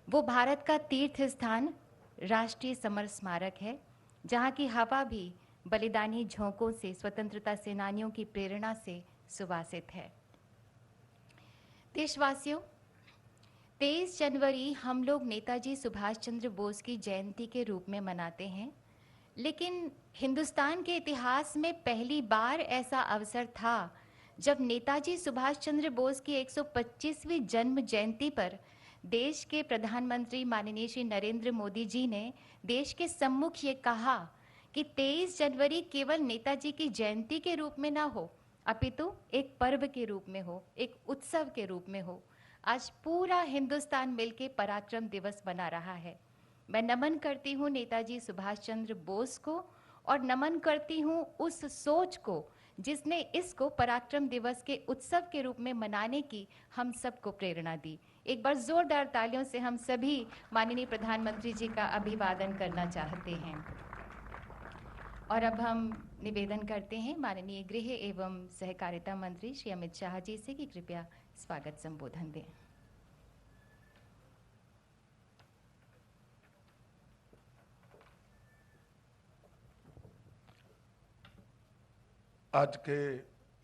वो भारत का तीर्थ स्थान राष्ट्रीय समर स्मारक है, जहाँ की हवा भी बलिदानी झोंकों से, स्वतंत्रता सेनानियों की प्रेरणा से सुवासित है। देशवासियों, 23 जनवरी हम लोग नेताजी सुभाष चंद्र बोस की जयंती के रूप में मनाते हैं, लेकिन हिंदुस्तान के इतिहास में पहली बार ऐसा अवसर था जब नेताजी सुभाष चंद्र बोस की 125वीं जन्म जयंती पर देश के प्रधानमंत्री माननीय श्री नरेंद्र मोदी जी ने देश के सम्मुख ये कहा कि 23 जनवरी केवल नेताजी की जयंती के रूप में ना हो, अपितु एक पर्व के रूप में हो, एक उत्सव के रूप में हो। आज पूरा हिंदुस्तान मिलकर पराक्रम दिवस मना रहा है। मैं नमन करती हूँ नेताजी सुभाष चंद्र बोस को और नमन करती हूँ उस सोच को जिसने इसको पराक्रम दिवस के उत्सव के रूप में मनाने की हम सबको प्रेरणा दी। एक बार जोरदार तालियों से हम सभी माननीय प्रधानमंत्री जी का अभिवादन करना चाहते हैं। और अब हम निवेदन करते हैं माननीय गृह एवं सहकारिता मंत्री श्री अमित शाह जी से कि कृपया स्वागत संबोधन दें। आज के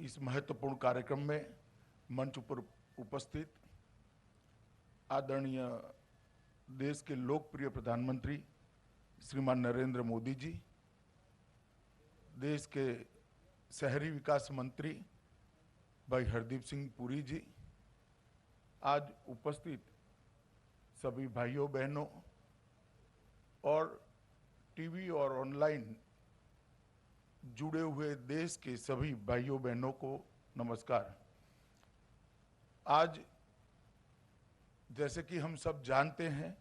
इस महत्वपूर्ण कार्यक्रम में मंच पर उपस्थित आदरणीय देश के लोकप्रिय प्रधानमंत्री श्रीमान नरेंद्र मोदी जी, देश के शहरी विकास मंत्री भाई हरदीप सिंह पुरी जी, आज उपस्थित सभी भाइयों बहनों और टीवी और ऑनलाइन जुड़े हुए देश के सभी भाइयों बहनों को नमस्कार। आज जैसे कि हम सब जानते हैं,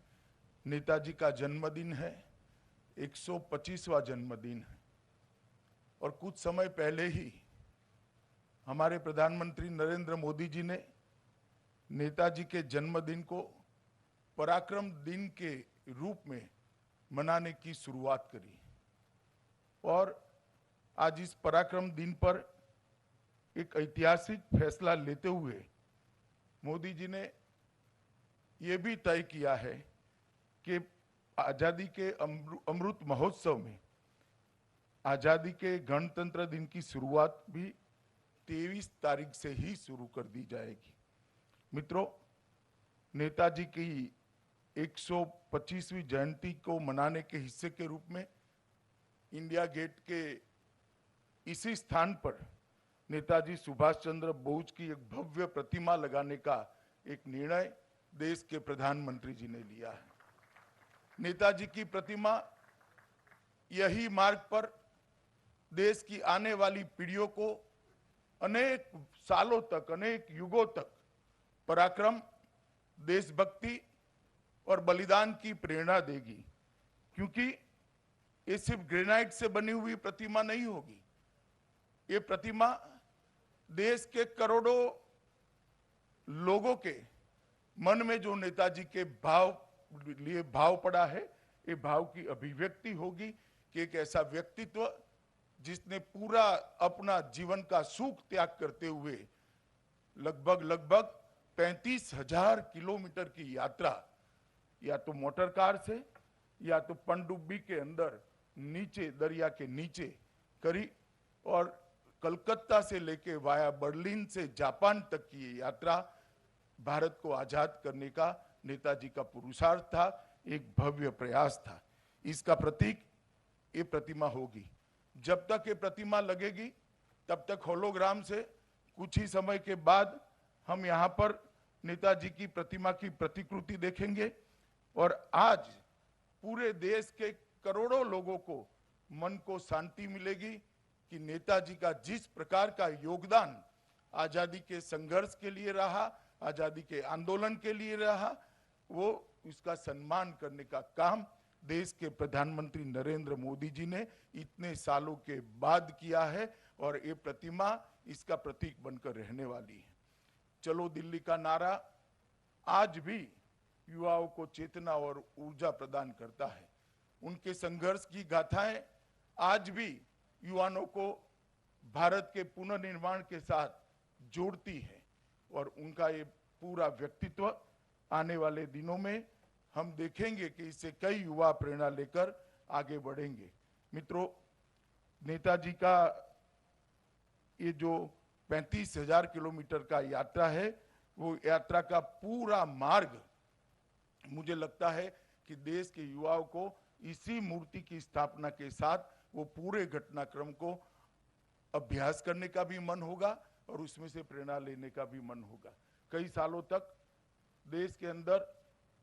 नेताजी का जन्मदिन है, 125वां जन्मदिन है और कुछ समय पहले ही हमारे प्रधानमंत्री नरेंद्र मोदी जी ने नेताजी के जन्मदिन को पराक्रम दिन के रूप में मनाने की शुरुआत करी और आज इस पराक्रम दिन पर एक ऐतिहासिक फैसला लेते हुए मोदी जी ने ये भी तय किया है कि आजादी के अमृत महोत्सव में आजादी के गणतंत्र दिन की शुरुआत भी 23 तारीख से ही शुरू कर दी जाएगी। मित्रों, नेताजी की 125वीं जयंती को मनाने के हिस्से के रूप में इंडिया गेट के इसी स्थान पर नेताजी सुभाष चंद्र बोस की एक भव्य प्रतिमा लगाने का एक निर्णय देश के प्रधानमंत्री जी ने लिया है। नेताजी की प्रतिमा यही मार्ग पर देश की आने वाली पीढ़ियों को अनेक सालों तक, अनेक युगों तक पराक्रम, देशभक्ति और बलिदान की प्रेरणा देगी, क्योंकि ये सिर्फ ग्रेनाइट से बनी हुई प्रतिमा नहीं होगी। ये प्रतिमा देश के करोड़ों लोगों के मन में जो नेताजी के भाव पड़ा है, ये भाव की अभिव्यक्ति होगी कि एक ऐसा व्यक्तित्व जिसने पूरा अपना जीवन का सुख त्याग करते हुए लगभग 35,000 किलोमीटर की यात्रा या तो मोटर कार से या तो पनडुब्बी के अंदर नीचे दरिया के नीचे करी और कलकत्ता से लेके वाया बर्लिन से जापान तक की ये यात्रा भारत को आजाद करने का नेताजी का पुरुषार्थ था, एक भव्य प्रयास था। इसका प्रतीक ये प्रतिमा होगी। जब तक ये प्रतिमा लगेगी तब तक होलोग्राम से कुछ ही समय के बाद हम यहाँ पर नेताजी की प्रतिमा की प्रतिकृति देखेंगे और आज पूरे देश के करोड़ों लोगों को मन को शांति मिलेगी कि नेताजी का जिस प्रकार का योगदान आजादी के संघर्ष के लिए रहा, आजादी के आंदोलन के लिए रहा, वो उसका सम्मान करने का काम देश के प्रधानमंत्री नरेंद्र मोदी जी ने इतने सालों के बाद किया है और ये प्रतिमा इसका प्रतीक बनकर रहने वाली है। चलो दिल्ली का नारा आज भी युवाओं को चेतना और ऊर्जा प्रदान करता है। उनके संघर्ष की गाथाएं आज भी युवाओं को भारत के पुनर्निर्माण के साथ जोड़ती है और उनका ये पूरा व्यक्तित्व आने वाले दिनों में हम देखेंगे कि इससे कई युवा प्रेरणा लेकर आगे बढ़ेंगे। मित्रों, नेताजी का ये जो 35,000 किलोमीटर का यात्रा है, वो यात्रा का पूरा मार्ग मुझे लगता है कि देश के युवाओं को इसी मूर्ति की स्थापना के साथ वो पूरे घटनाक्रम को अभ्यास करने का भी मन होगा और उसमें से प्रेरणा लेने का भी मन होगा। कई सालों तक देश के अंदर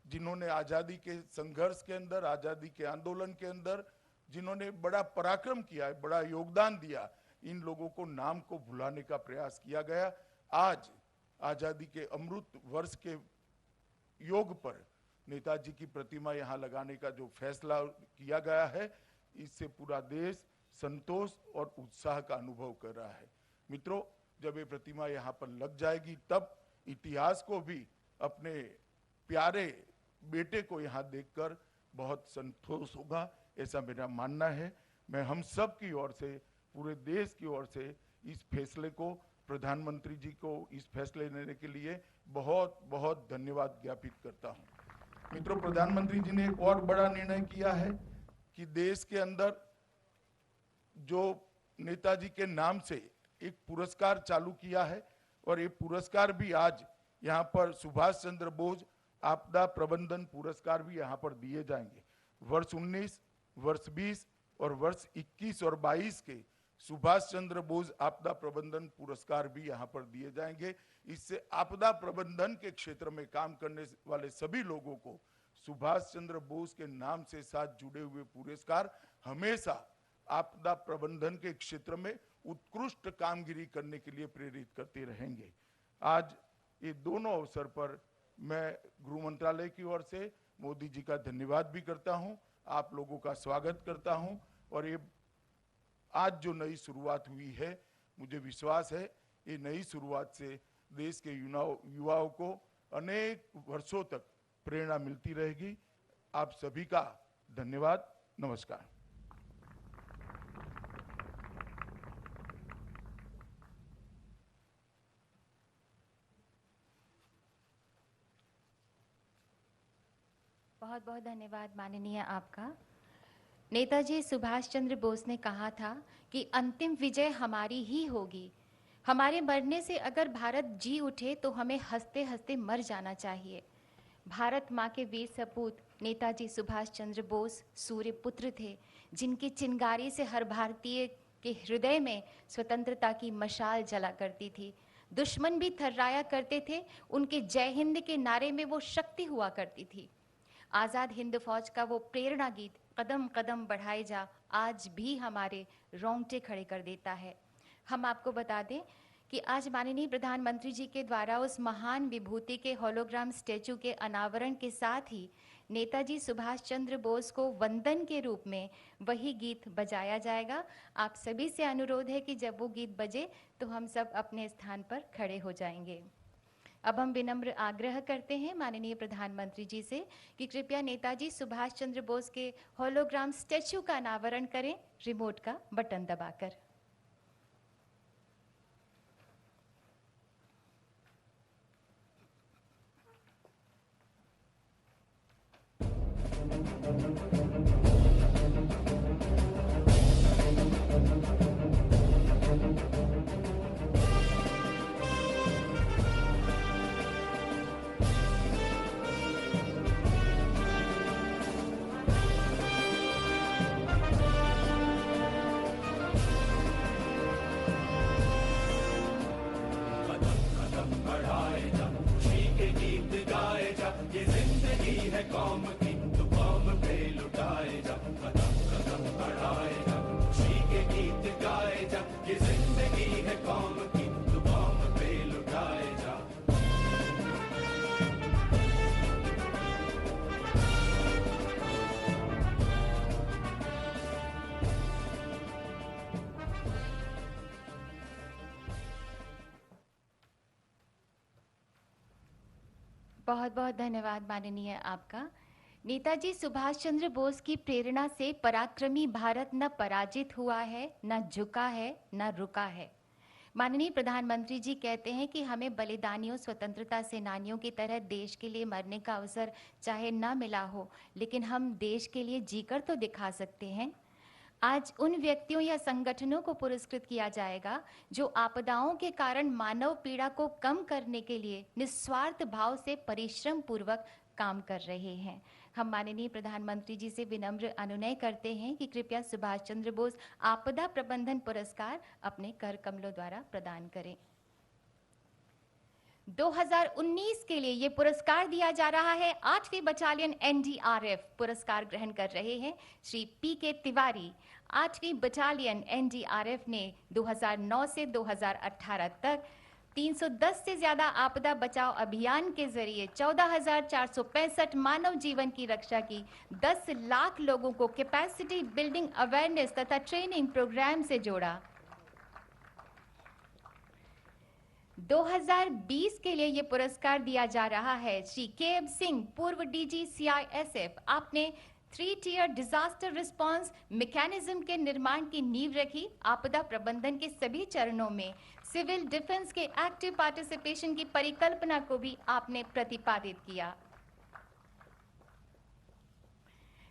जिन्होंने आजादी के संघर्ष के अंदर, आजादी के आंदोलन के अंदर जिन्होंने बड़ा पराक्रम किया है, बड़ा योगदान दिया, इन लोगों को नाम को भुलाने का प्रयास किया गया। आज आजादी के अमृत वर्ष के योग पर नेताजी की प्रतिमा यहां लगाने का जो फैसला किया गया है, इससे पूरा देश संतोष और उत्साह का अनुभव कर रहा है। मित्रों, जब ये प्रतिमा यहां पर लग जाएगी तब इतिहास को भी अपने प्यारे बेटे को यहां देखकर बहुत संतोष होगा, ऐसा मेरा मानना है। मैं हम सब की ओर से, पूरे देश की ओर से इस फैसले को, प्रधानमंत्री जी को इस फैसले लेने के लिए बहुत बहुत धन्यवाद ज्ञापित करता हूं। मित्रों, प्रधानमंत्री जी ने एक और बड़ा निर्णय किया है कि देश के अंदर जो नेताजी के नाम से एक पुरस्कार चालू किया है और ये पुरस्कार भी आज यहाँ पर सुभाष चंद्र बोस आपदा प्रबंधन पुरस्कार भी यहाँ पर दिए जाएंगे। वर्ष 19, वर्ष 20 और वर्ष 21 और 22 के सुभाष चंद्र बोस आपदा प्रबंधन पुरस्कार भी यहाँ पर दिए जाएंगे। इससे आपदा प्रबंधन के क्षेत्र में काम करने वाले सभी लोगों को सुभाष चंद्र बोस के नाम से साथ जुड़े हुए पुरस्कार हमेशा आपदा प्रबंधन के क्षेत्र में उत्कृष्ट कामगिरी करने के लिए प्रेरित करते रहेंगे। आज ये दोनों अवसर पर मैं गृह मंत्रालय की ओर से मोदी जी का धन्यवाद भी करता हूं, आप लोगों का स्वागत करता हूं और ये आज जो नई शुरुआत हुई है, मुझे विश्वास है ये नई शुरुआत से देश के युवाओं को अनेक वर्षों तक प्रेरणा मिलती रहेगी। आप सभी का धन्यवाद। नमस्कार। बहुत बहुत धन्यवाद माननीय आपका। नेताजी सुभाष चंद्र बोस ने कहा था कि अंतिम विजय हमारी ही होगी। हमारे मरने से अगर भारत जी उठे तो हमें हंसते हंसते मर जाना चाहिए। भारत माँ के वीर सपूत नेताजी सुभाष चंद्र बोस सूर्य पुत्र थे, जिनकी चिंगारी से हर भारतीय के हृदय में स्वतंत्रता की मशाल जला करती थी। दुश्मन भी थर्राया करते थे, उनके जय हिंद के नारे में वो शक्ति हुआ करती थी। आज़ाद हिंद फौज का वो प्रेरणा गीत कदम कदम बढ़ाए जा आज भी हमारे रोंगटे खड़े कर देता है। हम आपको बता दें कि आज माननीय प्रधानमंत्री जी के द्वारा उस महान विभूति के होलोग्राम स्टैचू के अनावरण के साथ ही नेताजी सुभाष चंद्र बोस को वंदन के रूप में वही गीत बजाया जाएगा। आप सभी से अनुरोध है कि जब वो गीत बजे तो हम सब अपने स्थान पर खड़े हो जाएंगे। अब हम विनम्र आग्रह करते हैं माननीय प्रधानमंत्री जी से कि कृपया नेताजी सुभाष चंद्र बोस के होलोग्राम स्टैचू का अनावरण करें, रिमोट का बटन दबाकर। कौम की तो कौम पे लुटाए जा, कदम कदम बढ़ाए जा, खुशी के गीत गाए जा। ये जिंदगी है कौम की तो कौम पे लुटाए जा। बहुत बहुत धन्यवाद माननीय आपका। नेताजी सुभाष चंद्र बोस की प्रेरणा से पराक्रमी भारत न पराजित हुआ है, न झुका है, न रुका है। माननीय प्रधानमंत्री जी कहते हैं कि हमें बलिदानियों, स्वतंत्रता सेनानियों की तरह देश के लिए मरने का अवसर चाहे न मिला हो, लेकिन हम देश के लिए जीकर तो दिखा सकते हैं। आज उन व्यक्तियों या संगठनों को पुरस्कृत किया जाएगा जो आपदाओं के कारण मानव पीड़ा को कम करने के लिए निस्वार्थ भाव से परिश्रम पूर्वक काम कर रहे हैं। हम माननीय प्रधानमंत्री जी से विनम्र अनुनय करते हैं कि कृपया सुभाष चंद्र बोस आपदा प्रबंधन पुरस्कार अपने कर कमलों द्वारा प्रदान करें। 2019 के लिए ये पुरस्कार दिया जा रहा है 8वीं बटालियन एनडीआरएफ। पुरस्कार ग्रहण कर रहे हैं श्री पीके तिवारी। 8वीं बटालियन एनडीआरएफ ने 2009 से 2018 तक 310 से ज्यादा आपदा बचाव अभियान के जरिए 14,465 मानव जीवन की रक्षा की, 10 लाख लोगों को कैपेसिटी बिल्डिंग, अवेयरनेस तथा ट्रेनिंग प्रोग्राम से जोड़ा। 2020 के लिए ये पुरस्कार दिया जा रहा है श्री के.एम. सिंह, पूर्व डीजी सीआईएसएफ। आपने 3 टियर डिजास्टर रिस्पांस मैकेनिज्म के निर्माण की नींव रखी। आपदा प्रबंधन के सभी चरणों में सिविल डिफेंस के एक्टिव पार्टिसिपेशन की परिकल्पना को भी आपने प्रतिपादित किया।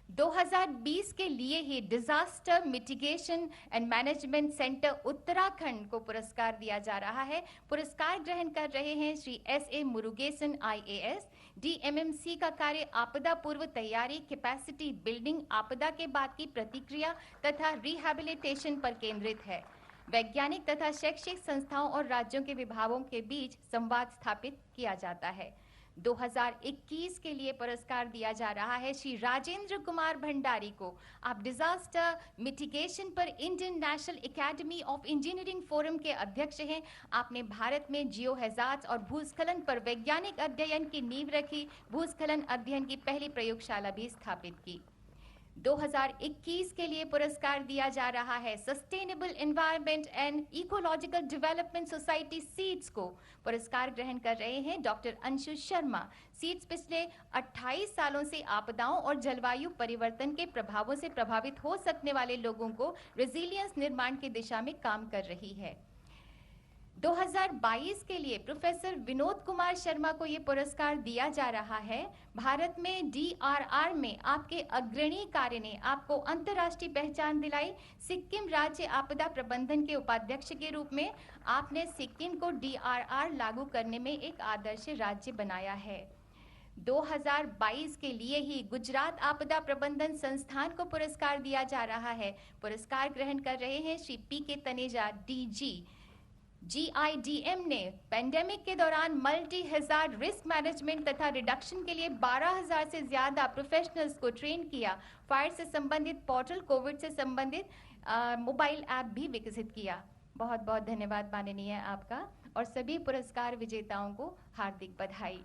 2020 के लिए ही disaster mitigation and management centre Uttarakhand को पुरस्कार दिया जा रहा है। पुरस्कार ग्रहण कर रहे हैं श्री एस.ए. मुरुगेसन आईएएस। डीएमएमसी का कार्य आपदा पूर्व तैयारी, कैपेसिटी बिल्डिंग, आपदा के बाद की प्रतिक्रिया तथा रिहैबिलिटेशन पर केंद्रित है। वैज्ञानिक तथा शैक्षिक संस्थाओं और राज्यों के विभागों के बीच संवाद स्थापित किया जाता है। 2021 के लिए पुरस्कार दिया जा रहा है श्री राजेंद्र कुमार भंडारी को। आप डिजास्टर मिटिगेशन पर Indian national academy of engineering forum के अध्यक्ष हैं। आपने भारत में जियो हैजार्ड्स और भूस्खलन पर वैज्ञानिक अध्ययन की नींव रखी। भूस्खलन अध्ययन की पहली प्रयोगशाला भी स्थापित की। 2021 के लिए पुरस्कार दिया जा रहा है sustainable environment and ecological development society seeds को। पुरस्कार ग्रहण कर रहे हैं डॉक्टर अंशु शर्मा। सीड्स पिछले 28 सालों से आपदाओं और जलवायु परिवर्तन के प्रभावों से प्रभावित हो सकने वाले लोगों को रेजिलियंस निर्माण की दिशा में काम कर रही है। 2022 के लिए प्रोफेसर विनोद कुमार शर्मा को ये पुरस्कार दिया जा रहा है। भारत में डीआरआर में आपके अग्रणी कार्य ने आपको अंतर्राष्ट्रीय पहचान दिलाई। सिक्किम राज्य आपदा प्रबंधन के उपाध्यक्ष के रूप में आपने सिक्किम को डीआरआर लागू करने में एक आदर्श राज्य बनाया है। 2022 के लिए ही गुजरात आपदा प्रबंधन संस्थान को पुरस्कार दिया जा रहा है। पुरस्कार ग्रहण कर रहे हैं श्री पीके तनेजा डीजी। GIDM ने पेंडेमिक के दौरान मल्टी हैजार्ड रिस्क मैनेजमेंट तथा रिडक्शन के लिए 12,000 से ज्यादा प्रोफेशनल्स को ट्रेन किया। फायर से संबंधित पोर्टल, कोविड से संबंधित मोबाइल ऐप भी विकसित किया। बहुत बहुत धन्यवाद माननीय आपका और सभी पुरस्कार विजेताओं को हार्दिक बधाई।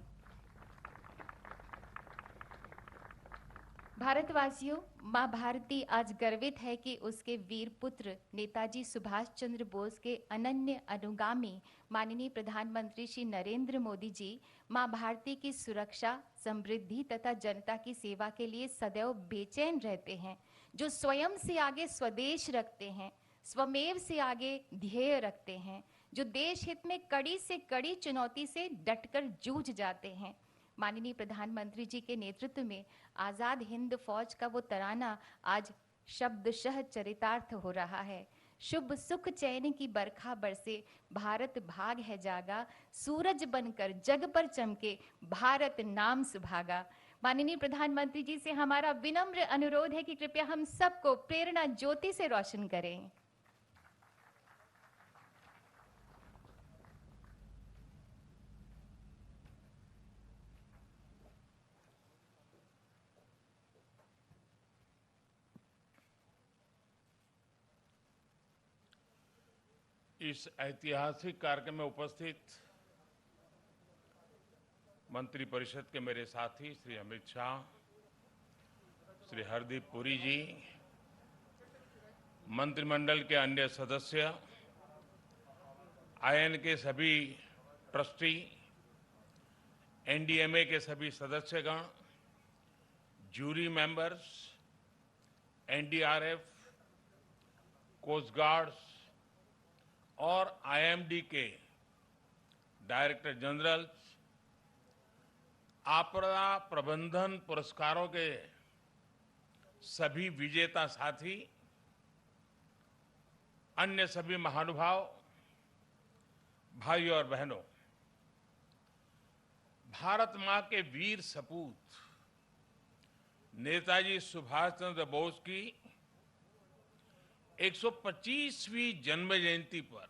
भारतवासियों, माँ भारती आज गर्वित है कि उसके वीर पुत्र नेताजी सुभाष चंद्र बोस के अनन्य अनुगामी माननीय प्रधानमंत्री श्री नरेंद्र मोदी जी माँ भारती की सुरक्षा, समृद्धि तथा जनता की सेवा के लिए सदैव बेचैन रहते हैं, जो स्वयं से आगे स्वदेश रखते हैं, स्वमेव से आगे ध्येय रखते हैं, जो देश हित में कड़ी से कड़ी चुनौती से डटकर जूझ जाते हैं। माननीय प्रधानमंत्री जी के नेतृत्व में आजाद हिंद फौज का वो तराना आज शब्दशः चरितार्थ हो रहा है। शुभ सुख चैन की बरखा बरसे, भारत भाग है जागा, सूरज बनकर जग पर चमके, भारत नाम सुभागा। माननीय प्रधानमंत्री जी से हमारा विनम्र अनुरोध है कि कृपया हम सबको प्रेरणा ज्योति से रोशन करें। इस ऐतिहासिक कार्यक्रम में उपस्थित मंत्री परिषद के मेरे साथी श्री अमित शाह, श्री हरदीप पुरी जी, मंत्रिमंडल के अन्य सदस्य, आईएन के सभी ट्रस्टी, एनडीएमए के सभी सदस्यगण, jury members, NDRF, coast guards, और आईएमडी के डायरेक्टर जनरल, आपदा प्रबंधन पुरस्कारों के सभी विजेता साथी, अन्य सभी महानुभाव, भाइयों और बहनों, भारत मां के वीर सपूत नेताजी सुभाष चंद्र बोस की 125वीं जन्म जयंती पर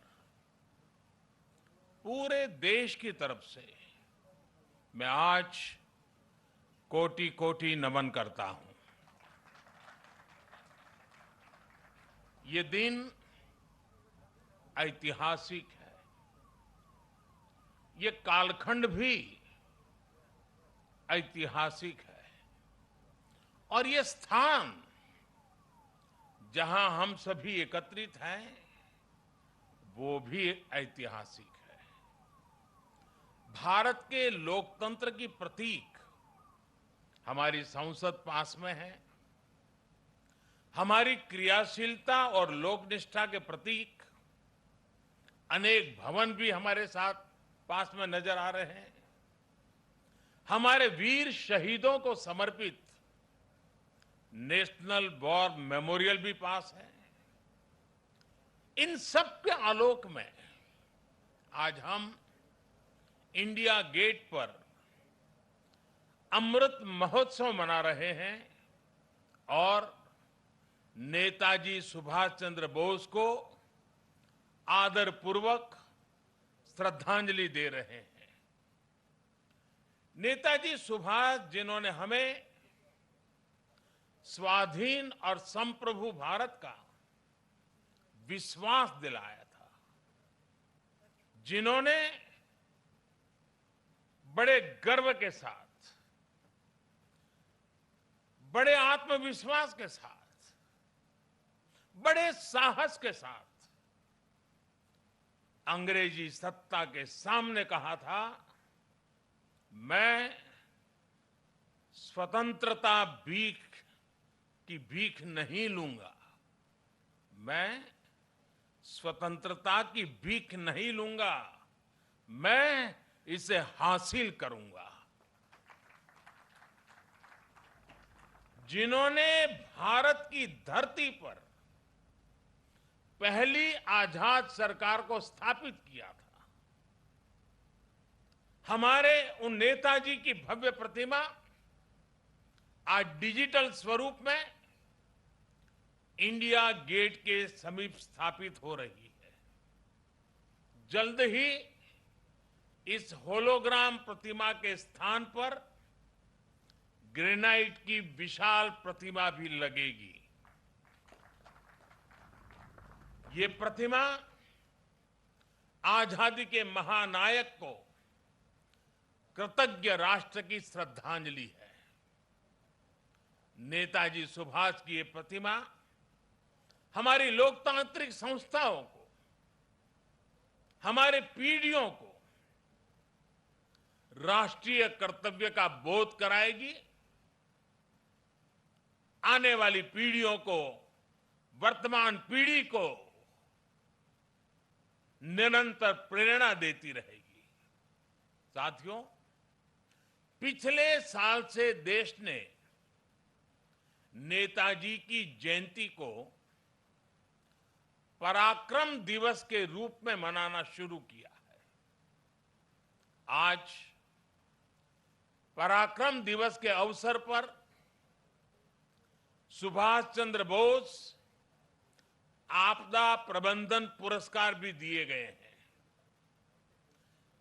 पूरे देश की तरफ से मैं आज कोटि कोटि नमन करता हूं। ये दिन ऐतिहासिक है, ये कालखंड भी ऐतिहासिक है और ये स्थान जहां हम सभी एकत्रित हैं वो भी ऐतिहासिक है। भारत के लोकतंत्र की प्रतीक हमारी संसद पास में है, हमारी क्रियाशीलता और लोकनिष्ठा के प्रतीक अनेक भवन भी हमारे साथ पास में नजर आ रहे हैं, हमारे वीर शहीदों को समर्पित नेशनल वॉर मेमोरियल भी पास है। इन सब के आलोक में आज हम इंडिया गेट पर अमृत महोत्सव मना रहे हैं और नेताजी सुभाष चंद्र बोस को आदरपूर्वक श्रद्धांजलि दे रहे हैं। नेताजी सुभाष, जिन्होंने हमें स्वाधीन और संप्रभु भारत का विश्वास दिलाया था, जिन्होंने बड़े गर्व के साथ, बड़े आत्मविश्वास के साथ, बड़े साहस के साथ अंग्रेजी सत्ता के सामने कहा था, मैं स्वतंत्रता की भीख नहीं लूंगा, मैं स्वतंत्रता की भीख नहीं लूंगा, मैं इसे हासिल करूंगा। जिन्होंने भारत की धरती पर पहली आजाद सरकार को स्थापित किया था, हमारे उन नेताजी की भव्य प्रतिमा आज डिजिटल स्वरूप में इंडिया गेट के समीप स्थापित हो रही है। जल्द ही इस होलोग्राम प्रतिमा के स्थान पर ग्रेनाइट की विशाल प्रतिमा भी लगेगी। ये प्रतिमा आजादी के महानायक को कृतज्ञ राष्ट्र की श्रद्धांजलि है। नेताजी सुभाष की ये प्रतिमा हमारी लोकतांत्रिक संस्थाओं को, हमारे पीढ़ियों को राष्ट्रीय कर्तव्य का बोध कराएगी, आने वाली पीढ़ियों को, वर्तमान पीढ़ी को निरंतर प्रेरणा देती रहेगी। साथियों, पिछले साल से देश ने नेताजी की जयंती को पराक्रम दिवस के रूप में मनाना शुरू किया है। आज पराक्रम दिवस के अवसर पर सुभाष चंद्र बोस आपदा प्रबंधन पुरस्कार भी दिए गए हैं।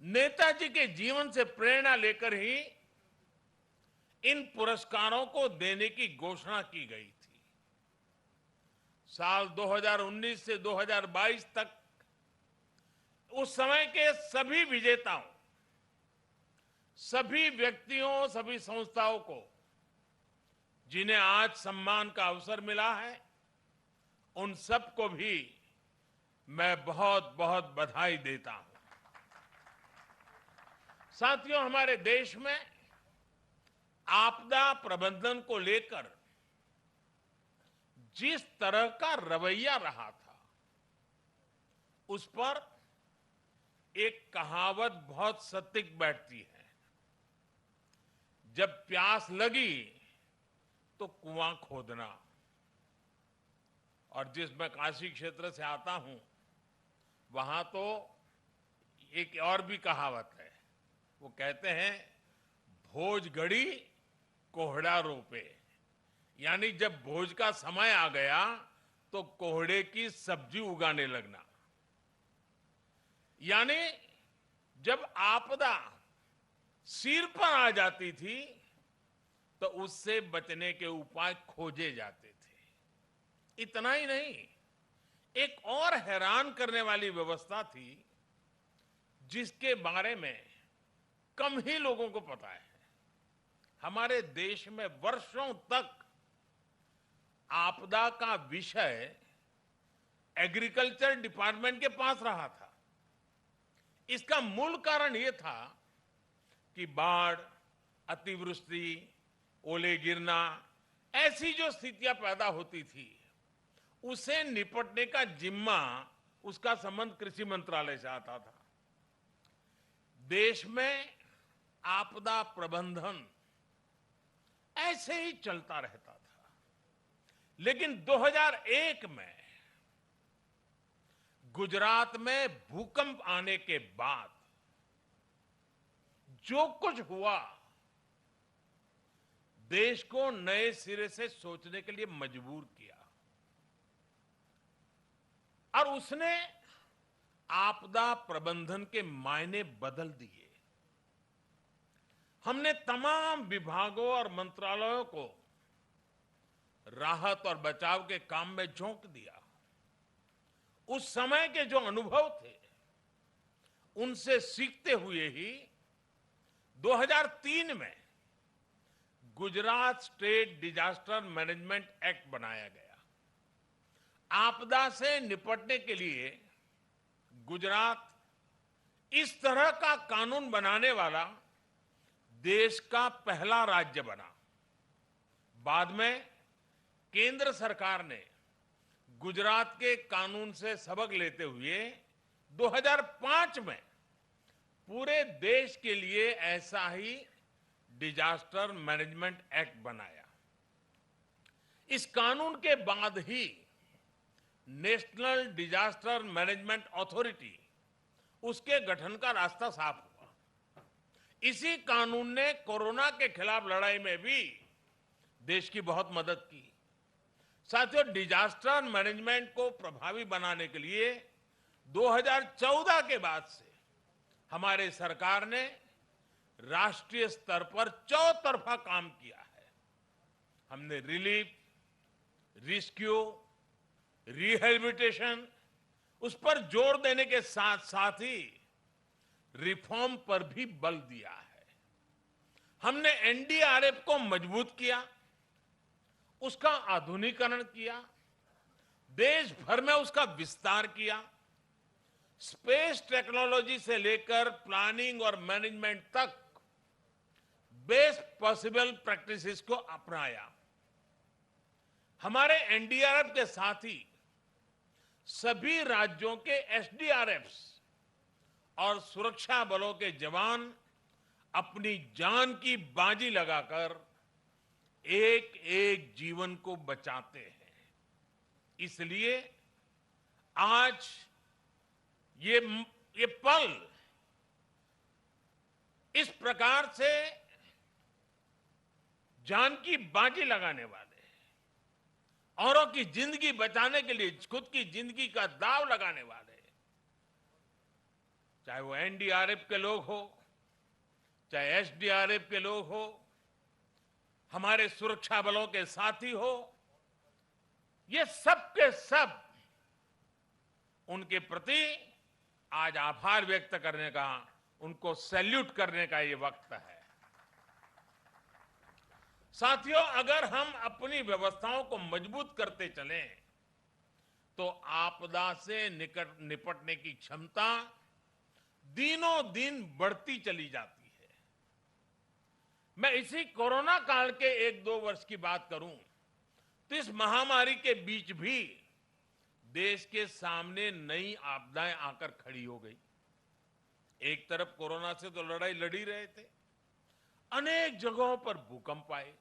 नेताजी के जीवन से प्रेरणा लेकर ही इन पुरस्कारों को देने की घोषणा की गई थी। साल 2019 से 2022 तक उस समय के सभी विजेताओं, सभी व्यक्तियों, सभी संस्थाओं को जिन्हें आज सम्मान का अवसर मिला है, उन सबको भी मैं बहुत बहुत बधाई देता हूं। साथियों, हमारे देश में आपदा प्रबंधन को लेकर जिस तरह का रवैया रहा था, उस पर एक कहावत बहुत सटीक बैठती है, जब प्यास लगी तो कुआं खोदना। और जिस मैं काशी क्षेत्र से आता हूं, वहां तो एक और भी कहावत है। वो कहते हैं, भोज गड़ी कोहड़ा रोपे, यानी जब भोज का समय आ गया तो कोहड़े की सब्जी उगाने लगना। यानी जब आपदा सिर पर आ जाती थी तो उससे बचने के उपाय खोजे जाते थे। इतना ही नहीं, एक और हैरान करने वाली व्यवस्था थी जिसके बारे में कम ही लोगों को पता है। हमारे देश में वर्षों तक आपदा का विषय एग्रीकल्चर डिपार्टमेंट के पास रहा था। इसका मूल कारण यह था कि बाढ़, अतिवृष्टि, ओले गिरना, ऐसी जो स्थितियां पैदा होती थी, उसे निपटने का जिम्मा, उसका संबंध कृषि मंत्रालय से आता था। देश में आपदा प्रबंधन ऐसे ही चलता रहता था। लेकिन 2001 में गुजरात में भूकंप आने के बाद जो कुछ हुआ, देश को नए सिरे से सोचने के लिए मजबूर किया और उसने आपदा प्रबंधन के मायने बदल दिए। हमने तमाम विभागों और मंत्रालयों को राहत और बचाव के काम में झोंक दिया। उस समय के जो अनुभव थे, उनसे सीखते हुए ही 2003 में Gujarat state disaster management act बनाया गया। आपदा से निपटने के लिए गुजरात इस तरह का कानून बनाने वाला देश का पहला राज्य बना। बाद में केंद्र सरकार ने गुजरात के कानून से सबक लेते हुए 2005 में पूरे देश के लिए ऐसा ही डिजास्टर मैनेजमेंट एक्ट बनाया। इस कानून के बाद ही नेशनल डिजास्टर मैनेजमेंट अथॉरिटी, उसके गठन का रास्ता साफ हुआ। इसी कानून ने कोरोना के खिलाफ लड़ाई में भी देश की बहुत मदद की। साथियों, डिजास्टर मैनेजमेंट को प्रभावी बनाने के लिए 2014 के बाद से हमारे सरकार ने राष्ट्रीय स्तर पर चौतरफा काम किया है। हमने रिलीफ, रेस्क्यू, रिहेबिलिटेशन, उस पर जोर देने के साथ साथ ही रिफॉर्म पर भी बल दिया है। हमने एनडीआरएफ को मजबूत किया, उसका आधुनिकीकरण किया, देश भर में उसका विस्तार किया। स्पेस टेक्नोलॉजी से लेकर प्लानिंग और मैनेजमेंट तक बेस्ट पॉसिबल प्रैक्टिसेस को अपनाया। हमारे एनडीआरएफ के साथ ही सभी राज्यों के एसडीआरएफ्स और सुरक्षा बलों के जवान अपनी जान की बाजी लगाकर एक एक जीवन को बचाते हैं। इसलिए आज ये पल इस प्रकार से जान की बाजी लगाने वाले, औरों की जिंदगी बचाने के लिए खुद की जिंदगी का दांव लगाने वाले, चाहे वो एनडीआरएफ के लोग हो, चाहे एसडीआरएफ के लोग हो, हमारे सुरक्षा बलों के साथी हो, ये सब के सब उनके प्रति आज आभार व्यक्त करने का, उनको सैल्यूट करने का ये वक्त है। साथियों, अगर हम अपनी व्यवस्थाओं को मजबूत करते चलें तो आपदा से निपटने की क्षमता दिनों दिन बढ़ती चली जाती है। मैं इसी कोरोना काल के 1-2 वर्ष की बात करूं तो इस महामारी के बीच भी देश के सामने नई आपदाएं आकर खड़ी हो गई। एक तरफ कोरोना से तो लड़ाई लड़ ही रहे थे, अनेक जगहों पर भूकंप आए,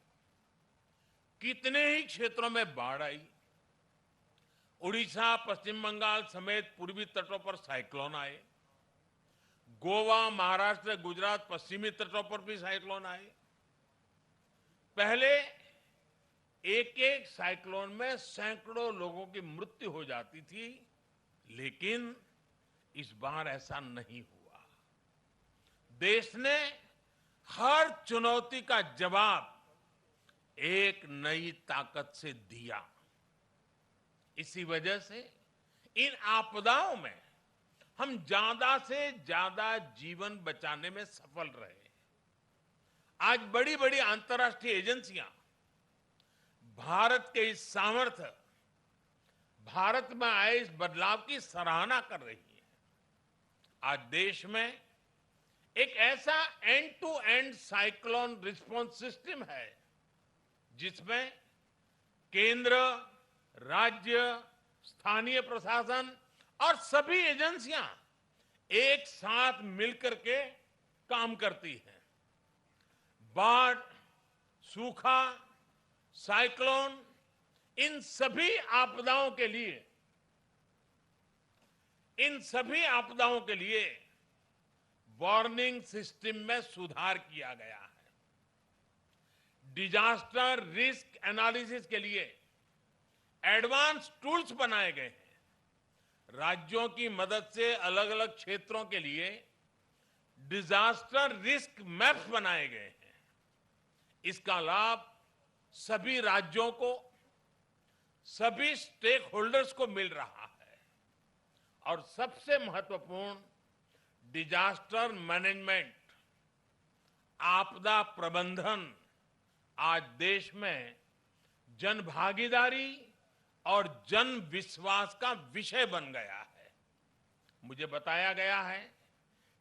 कितने ही क्षेत्रों में बाढ़ आई, उड़ीसा, पश्चिम बंगाल समेत पूर्वी तटों पर साइक्लोन आए, गोवा, महाराष्ट्र, गुजरात, पश्चिमी तटों पर भी साइक्लोन आए। पहले एक एक साइक्लोन में सैकड़ों लोगों की मृत्यु हो जाती थी, लेकिन इस बार ऐसा नहीं हुआ। देश ने हर चुनौती का जवाब एक नई ताकत से दिया। इसी वजह से इन आपदाओं में हम ज्यादा से ज्यादा जीवन बचाने में सफल रहे। आज बड़ी बड़ी अंतर्राष्ट्रीय एजेंसियां भारत के इस सामर्थ्य, भारत में आए इस बदलाव की सराहना कर रही है। आज देश में एक ऐसा end to end cyclone response system है जिसमें केंद्र, राज्य, स्थानीय प्रशासन और सभी एजेंसियां एक साथ मिलकर के काम करती हैं। बाढ़, सूखा, साइक्लोन, इन सभी आपदाओं के लिए वार्निंग सिस्टम में सुधार किया गया है। डिजास्टर रिस्क एनालिसिस के लिए एडवांस टूल्स बनाए गए हैं। राज्यों की मदद से अलग अलग क्षेत्रों के लिए डिजास्टर रिस्क मैप्स बनाए गए हैं। इसका लाभ सभी राज्यों को, सभी स्टेक होल्डर्स को मिल रहा है। और सबसे महत्वपूर्ण, डिजास्टर मैनेजमेंट, आपदा प्रबंधन आज देश में जन भागीदारी और जन विश्वास का विषय बन गया है। मुझे बताया गया है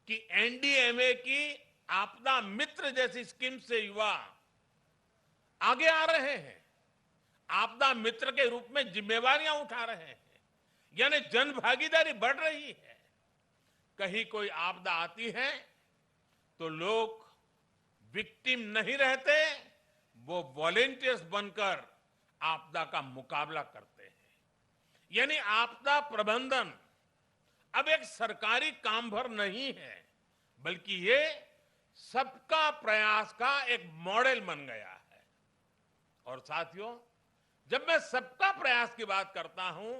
कि एनडीएमए की आपदा मित्र जैसी स्कीम से युवा आगे आ रहे हैं, आपदा मित्र के रूप में जिम्मेवारियां उठा रहे हैं, यानी जन भागीदारी बढ़ रही है। कहीं कोई आपदा आती है तो लोग विक्टिम नहीं रहते, वो वॉलेंटियर्स बनकर आपदा का मुकाबला करते हैं। यानी आपदा प्रबंधन अब एक सरकारी काम भर नहीं है, बल्कि ये सबका प्रयास का एक मॉडल बन गया है। और साथियों, जब मैं सबका प्रयास की बात करता हूं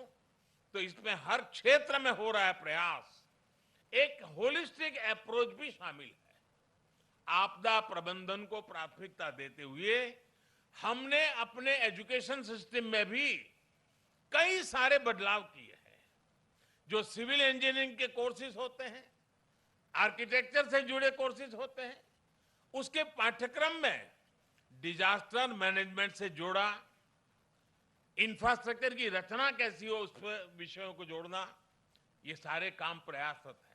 तो इसमें हर क्षेत्र में हो रहा है प्रयास, एक होलिस्टिक अप्रोच भी शामिल है। आपदा प्रबंधन को प्राथमिकता देते हुए हमने अपने एजुकेशन सिस्टम में भी कई सारे बदलाव किए हैं। जो सिविल इंजीनियरिंग के कोर्सेज होते हैं, आर्किटेक्चर से जुड़े कोर्सेज होते हैं, उसके पाठ्यक्रम में डिजास्टर मैनेजमेंट से जोड़ा, इंफ्रास्ट्रक्चर की रचना कैसी हो उस विषयों को जोड़ना, ये सारे काम प्रयासरत है।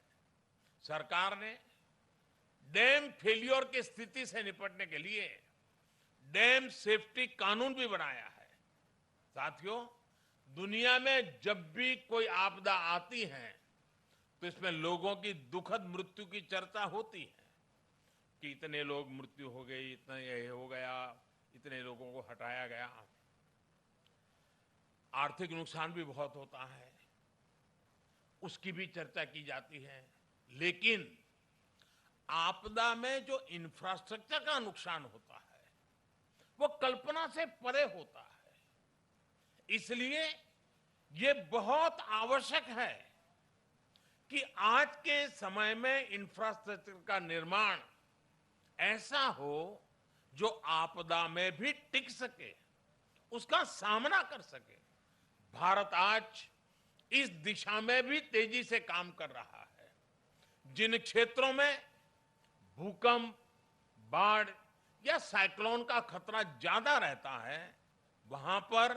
सरकार ने डैम फेलियर की स्थिति से निपटने के लिए डैम सेफ्टी कानून भी बनाया है। साथियों, दुनिया में जब भी कोई आपदा आती है तो इसमें लोगों की दुखद मृत्यु की चर्चा होती है कि इतने लोग मृत्यु हो गई, इतना ये हो गया, इतने लोगों को हटाया गया। आर्थिक नुकसान भी बहुत होता है, उसकी भी चर्चा की जाती है। लेकिन आपदा में जो इंफ्रास्ट्रक्चर का नुकसान होता है वो कल्पना से परे होता है। इसलिए ये बहुत आवश्यक है कि आज के समय में इंफ्रास्ट्रक्चर का निर्माण ऐसा हो जो आपदा में भी टिक सके, उसका सामना कर सके। भारत आज इस दिशा में भी तेजी से काम कर रहा है। जिन क्षेत्रों में भूकंप, बाढ़ या साइक्लोन का खतरा ज्यादा रहता है, वहां पर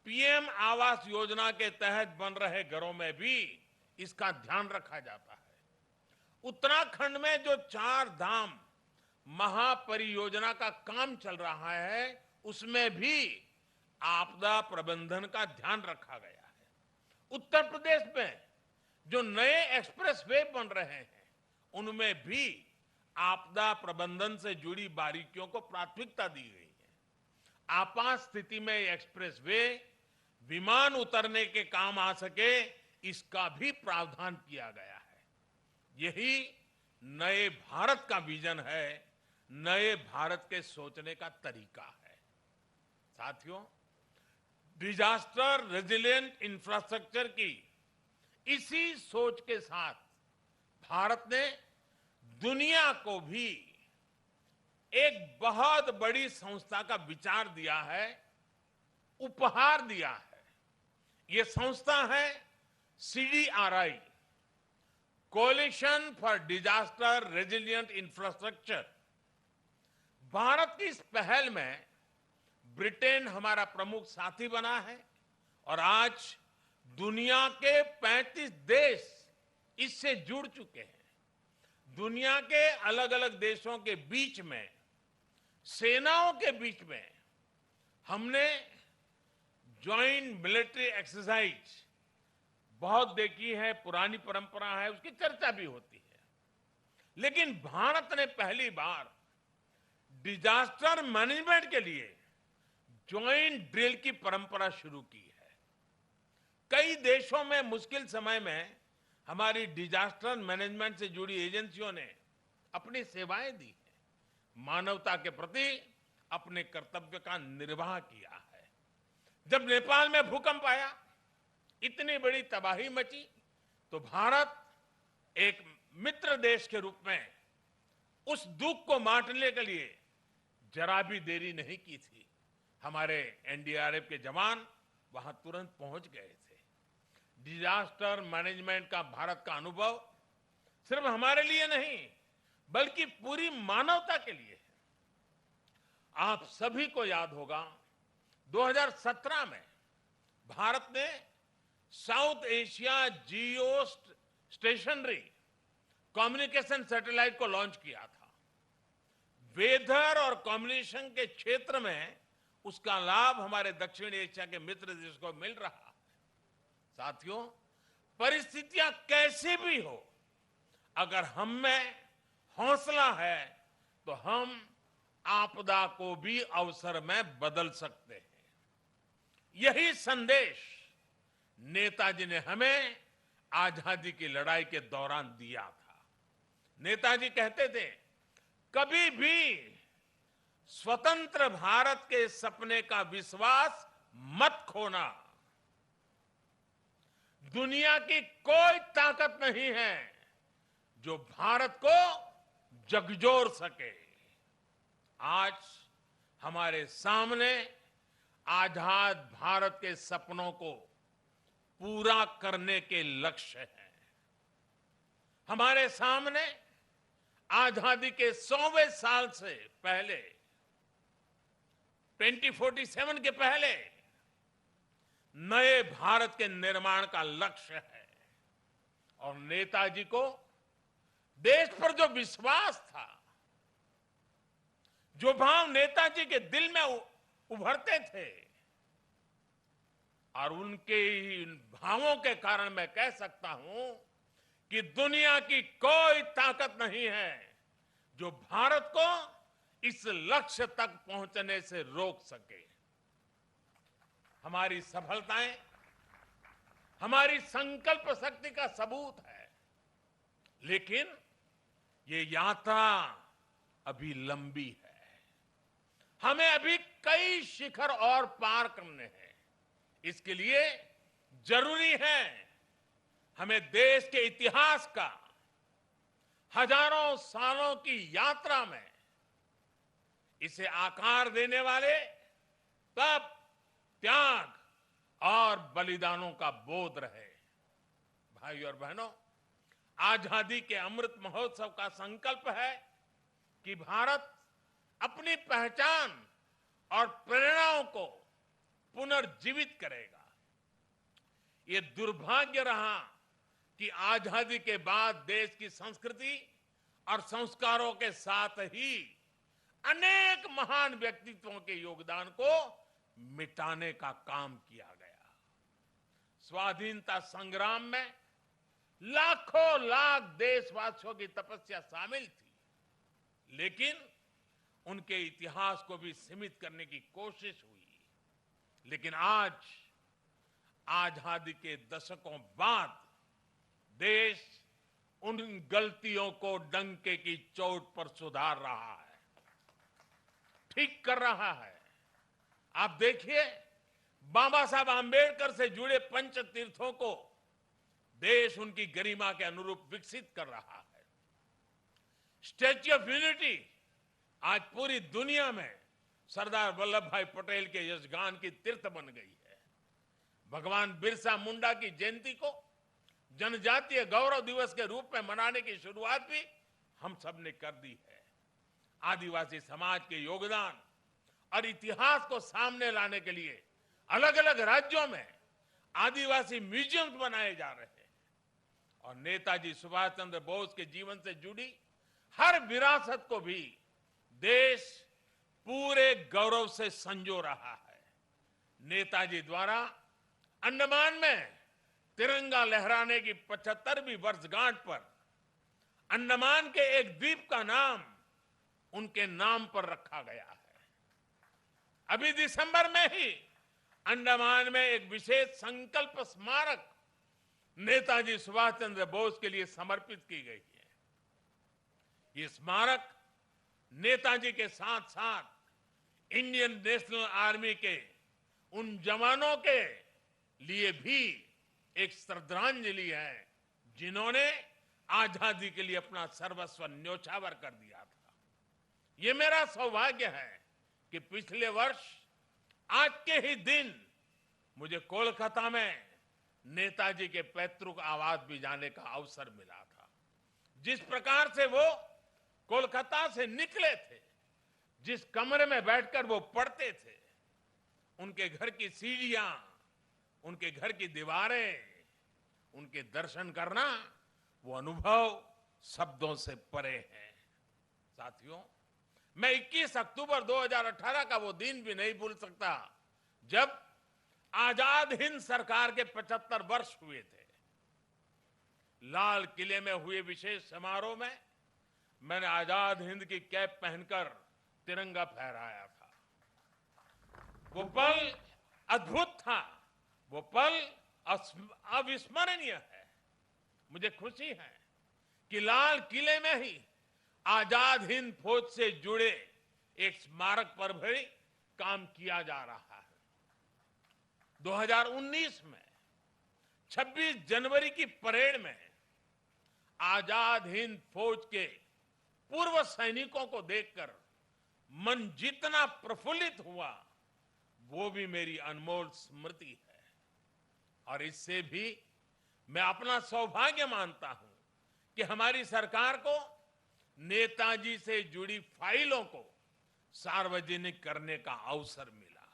पीएम आवास योजना के तहत बन रहे घरों में भी इसका ध्यान रखा जाता है। उत्तराखंड में जो 4 धाम महापरियोजना का काम चल रहा है, उसमें भी आपदा प्रबंधन का ध्यान रखा गया है। उत्तर प्रदेश में जो नए एक्सप्रेस वे बन रहे हैं उनमें भी आपदा प्रबंधन से जुड़ी बारीकियों को प्राथमिकता दी गई है। आपात स्थिति में एक्सप्रेस वे विमान उतरने के काम आ सके, इसका भी प्रावधान किया गया है। यही नए भारत का विजन है, नए भारत के सोचने का तरीका है। साथियों, डिजास्टर रेजिलिएंट इंफ्रास्ट्रक्चर की इसी सोच के साथ भारत ने दुनिया को भी एक बहुत बड़ी संस्था का विचार दिया है, उपहार दिया है। यह संस्था है CDRI, coalition for disaster resilient infrastructure. Bharat की इस पहल में ब्रिटेन हमारा प्रमुख साथी बना है और आज दुनिया के 35 देश इससे जुड़ चुके हैं। दुनिया के अलग अलग देशों के बीच में, सेनाओं के बीच में हमने ज्वाइंट मिलिट्री एक्सरसाइज बहुत देखी है, पुरानी परंपरा है, उसकी चर्चा भी होती है। लेकिन भारत ने पहली बार डिजास्टर मैनेजमेंट के लिए ज्वाइंट ड्रिल की परंपरा शुरू की है। कई देशों में मुश्किल समय में हमारी डिजास्टर मैनेजमेंट से जुड़ी एजेंसियों ने अपनी सेवाएं दी है, मानवता के प्रति अपने कर्तव्य का निर्वाह किया है। जब नेपाल में भूकंप आया, इतनी बड़ी तबाही मची, तो भारत एक मित्र देश के रूप में उस दुख को बांटने के लिए जरा भी देरी नहीं की थी। हमारे NDRF के जवान वहां तुरंत पहुंच गए थे। डिजास्टर मैनेजमेंट का भारत का अनुभव सिर्फ हमारे लिए नहीं, बल्कि पूरी मानवता के लिए है। आप सभी को याद होगा 2017 में भारत ने साउथ एशिया जियो स्टेशनरी कम्युनिकेशन सैटेलाइट को लॉन्च किया था। वेदर और कम्युनिकेशन के क्षेत्र में उसका लाभ हमारे दक्षिण एशिया के मित्र देश को मिल रहा है। साथियों, परिस्थितियां कैसी भी हो, अगर हम में हौसला है तो हम आपदा को भी अवसर में बदल सकते हैं। यही संदेश नेताजी ने हमें आजादी की लड़ाई के दौरान दिया था। नेताजी कहते थे, कभी भी स्वतंत्र भारत के सपने का विश्वास मत खोना। दुनिया की कोई ताकत नहीं है जो भारत को झकझोर सके। आज हमारे सामने आजाद भारत के सपनों को पूरा करने के लक्ष्य हैं। हमारे सामने आजादी के 100वें साल से पहले, 2047 के पहले नए भारत के निर्माण का लक्ष्य है। और नेताजी को देश पर जो विश्वास था, जो भाव नेताजी के दिल में उभरते थे, और उनके इन भावों के कारण मैं कह सकता हूं कि दुनिया की कोई ताकत नहीं है जो भारत को इस लक्ष्य तक पहुंचने से रोक सके। हमारी सफलताएं हमारी संकल्प शक्ति का सबूत है, लेकिन ये यात्रा अभी लंबी है। हमें अभी कई शिखर और पार करने हैं। इसके लिए जरूरी है हमें देश के इतिहास का हजारों सालों की यात्रा में इसे आकार देने वाले तप, त्याग और बलिदानों का बोध रहे। भाई और बहनों, आजादी के अमृत महोत्सव का संकल्प है कि भारत अपनी पहचान और प्रेरणाओं को पुनर्जीवित करेगा। ये दुर्भाग्य रहा कि आजादी के बाद देश की संस्कृति और संस्कारों के साथ ही अनेक महान व्यक्तित्वों के योगदान को मिटाने का काम किया गया। स्वाधीनता संग्राम में लाखों लाख देशवासियों की तपस्या शामिल थी, लेकिन उनके इतिहास को भी सीमित करने की कोशिश हुई। लेकिन आज आजादी के दशकों बाद देश उन गलतियों को डंके की चोट पर सुधार रहा है, ठीक कर रहा है। आप देखिए, बाबा साहब आंबेडकर से जुड़े पंच तीर्थों को देश उनकी गरिमा के अनुरूप विकसित कर रहा है। स्टैच्यू ऑफ यूनिटी आज पूरी दुनिया में सरदार वल्लभ भाई पटेल के यशगान की तीर्थ बन गई है। भगवान बिरसा मुंडा की जयंती को जनजातीय गौरव दिवस के रूप में मनाने की शुरुआत भी हम सब ने कर दी है। आदिवासी समाज के योगदान और इतिहास को सामने लाने के लिए अलग अलग राज्यों में आदिवासी म्यूजियम्स बनाए जा रहे हैं और नेताजी सुभाष चंद्र बोस के जीवन से जुड़ी हर विरासत को भी देश पूरे गौरव से संजो रहा है। नेताजी द्वारा अंडमान में तिरंगा लहराने की 75वीं वर्षगांठ पर अंडमान के एक द्वीप का नाम उनके नाम पर रखा गया है। अभी दिसंबर में ही अंडमान में एक विशेष संकल्प स्मारक नेताजी सुभाष चंद्र बोस के लिए समर्पित की गई है। ये स्मारक नेताजी के साथ साथ इंडियन नेशनल आर्मी के उन जवानों के लिए भी एक श्रद्धांजलि है जिन्होंने आजादी के लिए अपना सर्वस्व न्योछावर कर दिया था। ये मेरा सौभाग्य है कि पिछले वर्ष आज के ही दिन मुझे कोलकाता में नेताजी के पैतृक आवास भी जाने का अवसर मिला था। जिस प्रकार से वो कोलकाता से निकले थे, जिस कमरे में बैठकर वो पढ़ते थे, उनके घर की सीढ़ियां, उनके घर की दीवारें, उनके दर्शन करना, वो अनुभव शब्दों से परे है। साथियों, मैं 21 अक्टूबर 2018 का वो दिन भी नहीं भूल सकता जब आजाद हिंद सरकार के 75 वर्ष हुए थे। लाल किले में हुए विशेष समारोह में मैंने आजाद हिंद की कैप पहनकर तिरंगा फहराया था। वो पल अद्भुत था, वो पल अविस्मरणीय है। मुझे खुशी है कि लाल किले में ही आजाद हिंद फौज से जुड़े एक स्मारक पर भी काम किया जा रहा है। 2019 में 26 जनवरी की परेड में आजाद हिंद फौज के पूर्व सैनिकों को देखकर मन जितना प्रफुल्लित हुआ, वो भी मेरी अनमोल स्मृति है। और इससे भी मैं अपना सौभाग्य मानता हूं कि हमारी सरकार को नेताजी से जुड़ी फाइलों को सार्वजनिक करने का अवसर मिला।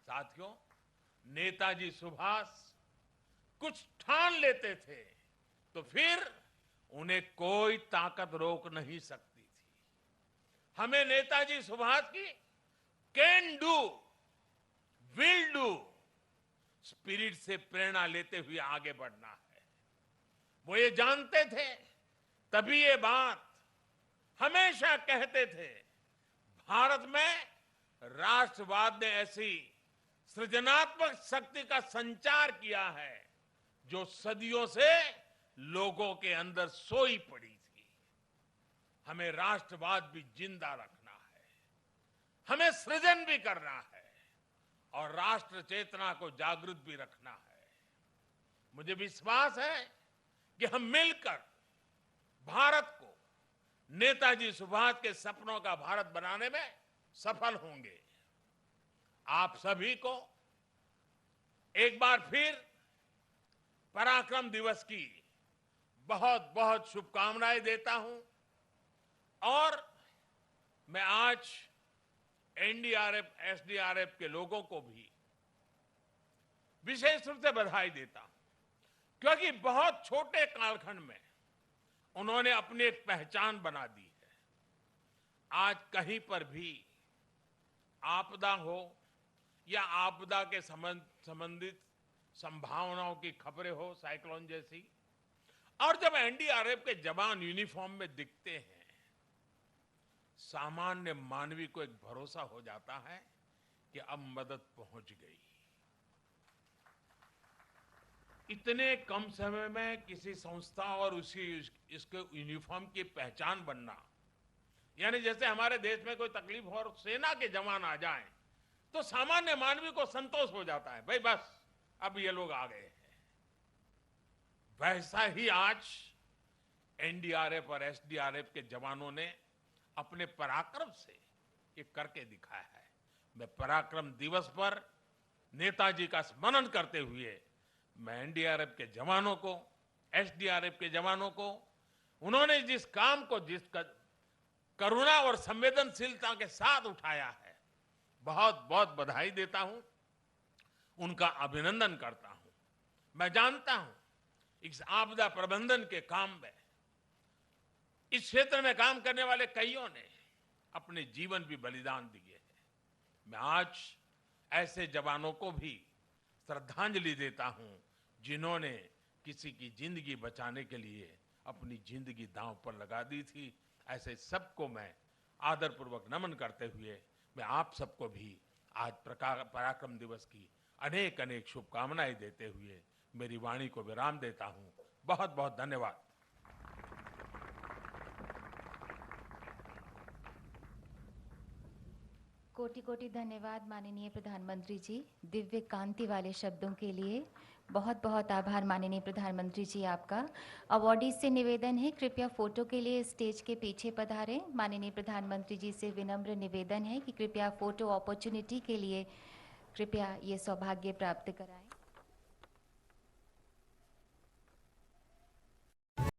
साथियों, नेताजी सुभाष कुछ ठान लेते थे तो फिर उन्हें कोई ताकत रोक नहीं सकती थी। हमें नेताजी सुभाष की can do, will do spirit से प्रेरणा लेते हुए आगे बढ़ना है। वो ये जानते थे, तभी ये बात हमेशा कहते थे, भारत में राष्ट्रवाद ने ऐसी सृजनात्मक शक्ति का संचार किया है जो सदियों से लोगों के अंदर सोई पड़ी थी। हमें राष्ट्रवाद भी जिंदा रखना है, हमें सृजन भी करना है और राष्ट्र चेतना को जागृत भी रखना है। मुझे विश्वास है कि हम मिलकर भारत को नेताजी सुभाष के सपनों का भारत बनाने में सफल होंगे। आप सभी को एक बार फिर पराक्रम दिवस की बहुत बहुत शुभकामनाएं देता हूं और मैं आज एनडीआरएफ, एसडीआरएफ के लोगों को भी विशेष रूप से बधाई देता हूं, क्योंकि बहुत छोटे कालखंड में उन्होंने अपनी एक पहचान बना दी है। आज कहीं पर भी आपदा हो या आपदा के संबंधित संभावनाओं की खबरें हो साइक्लोन जैसी, और जब एनडीआरएफ के जवान यूनिफॉर्म में दिखते हैं, सामान्य मानवी को एक भरोसा हो जाता है कि अब मदद पहुंच गई। इतने कम समय में किसी संस्था और इसके यूनिफॉर्म की पहचान बनना, यानी जैसे हमारे देश में कोई तकलीफ हो और सेना के जवान आ जाएं, तो सामान्य मानवी को संतोष हो जाता है, भाई बस अब ये लोग आ गए हैं। वैसा ही आज एनडीआरएफ और एसडीआरएफ के जवानों ने अपने पराक्रम से ये करके दिखाया है। मैं पराक्रम दिवस पर नेताजी का स्मरण करते हुए मैं एनडीआरएफ के जवानों को, एसडीआरएफ के जवानों को, उन्होंने जिस काम को जिस करुणा और संवेदनशीलता के साथ उठाया है, बहुत बहुत बधाई देता हूं, उनका अभिनंदन करता हूं। मैं जानता हूं इस आपदा प्रबंधन के काम में इस क्षेत्र में काम करने वाले कईयों ने अपने जीवन भी बलिदान दिए हैं। मैं आज ऐसे जवानों को भी श्रद्धांजलि देता हूं जिन्होंने किसी की जिंदगी बचाने के लिए अपनी जिंदगी दांव पर लगा दी थी। ऐसे सबको मैं आदरपूर्वक नमन करते हुए मैं आप सबको भी आज पराक्रम दिवस की अनेक अनेक शुभकामनाएं देते हुए मेरी वाणी को विराम देता हूं। बहुत बहुत धन्यवाद। कोटि कोटि धन्यवाद माननीय प्रधानमंत्री जी, दिव्य कांति वाले शब्दों के लिए। बहुत बहुत आभार माननीय प्रधानमंत्री जी आपका। अवॉर्डीज से निवेदन है, कृपया फोटो के लिए स्टेज के पीछे पधारें। माननीय प्रधानमंत्री जी से विनम्र निवेदन है कि कृपया फोटो अपॉर्चुनिटी के लिए कृपया ये सौभाग्य प्राप्त कराएं।